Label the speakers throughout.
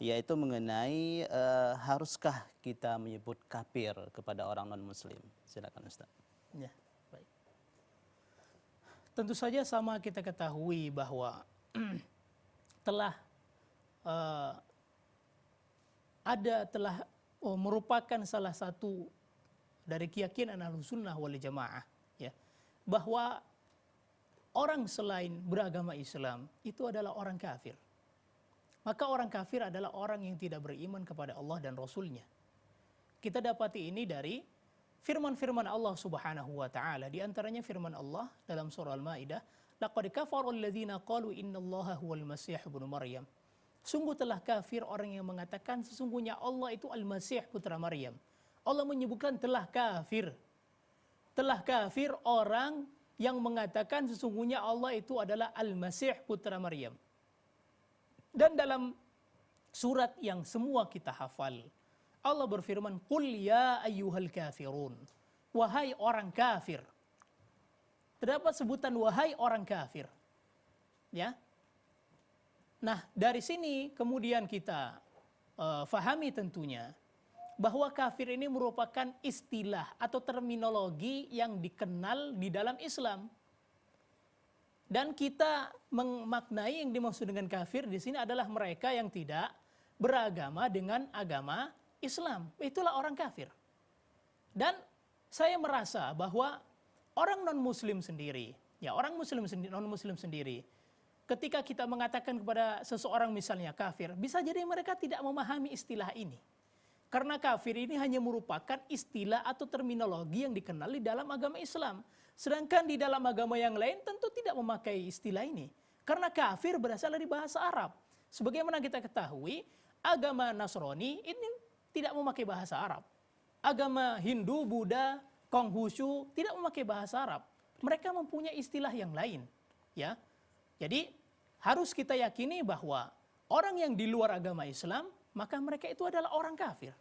Speaker 1: yaitu mengenai haruskah kita menyebut kafir kepada orang non-muslim. Silakan Ustaz.
Speaker 2: Ya, baik. Tentu saja sama kita ketahui bahwa telah merupakan salah satu dari keyakinan Ahlussunnah wal Jamaah, ya, bahwa orang selain beragama Islam itu adalah orang kafir. Maka orang kafir adalah orang yang tidak beriman kepada Allah dan Rasul-Nya. Kita dapati ini dari firman-firman Allah Subhanahu wa taala, di antaranya firman Allah dalam surah Al-Maidah, laqad kafara alladziina qalu innallaha huwal masih ibnu Maryam. Sungguh telah kafir orang yang mengatakan sesungguhnya Allah itu Al-Masih putra Maryam. Allah menyebutkan telah kafir. Telah kafir orang yang mengatakan sesungguhnya Allah itu adalah Al-Masih putra Maryam. Dan dalam surat yang semua kita hafal, Allah berfirman, "Qul ya ayyuhal kafirun." Wahai orang kafir. Terdapat sebutan wahai orang kafir. Ya. Nah, dari sini kemudian kita fahami tentunya bahwa kafir ini merupakan istilah atau terminologi yang dikenal di dalam Islam. Dan kita memaknai yang dimaksud dengan kafir di sini adalah mereka yang tidak beragama dengan agama Islam. Itulah orang kafir. Dan saya merasa bahwa orang non-muslim sendiri, ya orang non-muslim sendiri, ketika kita mengatakan kepada seseorang misalnya kafir, bisa jadi mereka tidak memahami istilah ini. Karena kafir ini hanya merupakan istilah atau terminologi yang dikenal di dalam agama Islam. Sedangkan di dalam agama yang lain tentu tidak memakai istilah ini. Karena kafir berasal dari bahasa Arab. Sebagaimana kita ketahui, agama Nasrani ini tidak memakai bahasa Arab. Agama Hindu, Buddha, Konghucu tidak memakai bahasa Arab. Mereka mempunyai istilah yang lain. Ya, jadi harus kita yakini bahwa orang yang di luar agama Islam, maka mereka itu adalah orang kafir.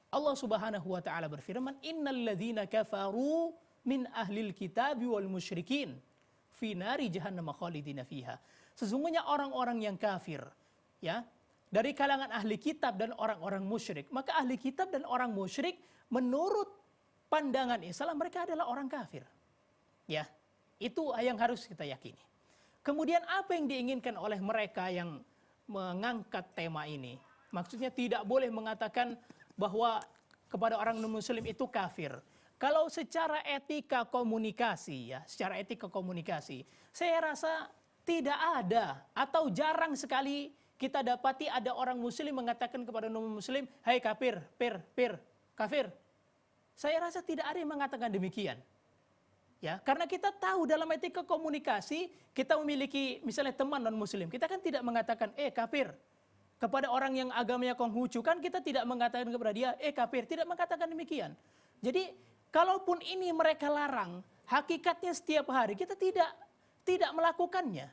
Speaker 2: Allah Subhanahu wa taala berfirman, "Innal ladzina kafaru min ahlil kitabi wal musyrikin fi nari jahannam khalidina fiha." Sesungguhnya orang-orang yang kafir, ya, dari kalangan ahli kitab dan orang-orang musyrik, maka ahli kitab dan orang musyrik menurut pandangan Islam mereka adalah orang kafir. Ya, itu yang harus kita yakini. Kemudian apa yang diinginkan oleh mereka yang mengangkat tema ini? Maksudnya tidak boleh mengatakan bahwa kepada orang non-muslim itu kafir. Kalau secara etika komunikasi, ya, secara etika komunikasi, saya rasa tidak ada atau jarang sekali kita dapati ada orang muslim mengatakan kepada non-muslim, "Hai kafir, kafir." Saya rasa tidak ada yang mengatakan demikian. Ya, karena kita tahu dalam etika komunikasi, kita memiliki misalnya teman non-muslim, kita kan tidak mengatakan, kafir. Kepada orang yang agamanya Konghucu, kan kita tidak mengatakan kepada dia, kafir. Tidak mengatakan demikian. Jadi, kalaupun ini mereka larang, hakikatnya setiap hari kita tidak melakukannya.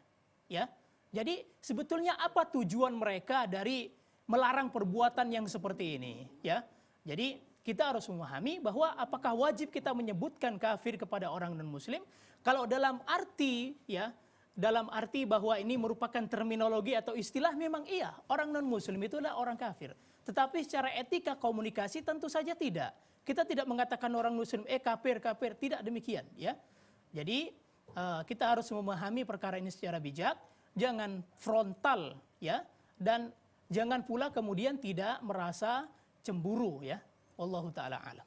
Speaker 2: Ya, jadi sebetulnya apa tujuan mereka dari melarang perbuatan yang seperti ini? Ya, jadi kita harus memahami bahwa apakah wajib kita menyebutkan kafir kepada orang non-muslim? Kalau dalam arti, ya, dalam arti bahwa ini merupakan terminologi atau istilah, memang iya, orang non-muslim itu adalah orang kafir. Tetapi secara etika komunikasi tentu saja tidak. Kita tidak mengatakan orang muslim, kafir, tidak demikian. Ya. Jadi kita harus memahami perkara ini secara bijak, jangan frontal, ya, dan jangan pula kemudian tidak merasa cemburu, ya. Wallahu ta'ala alam.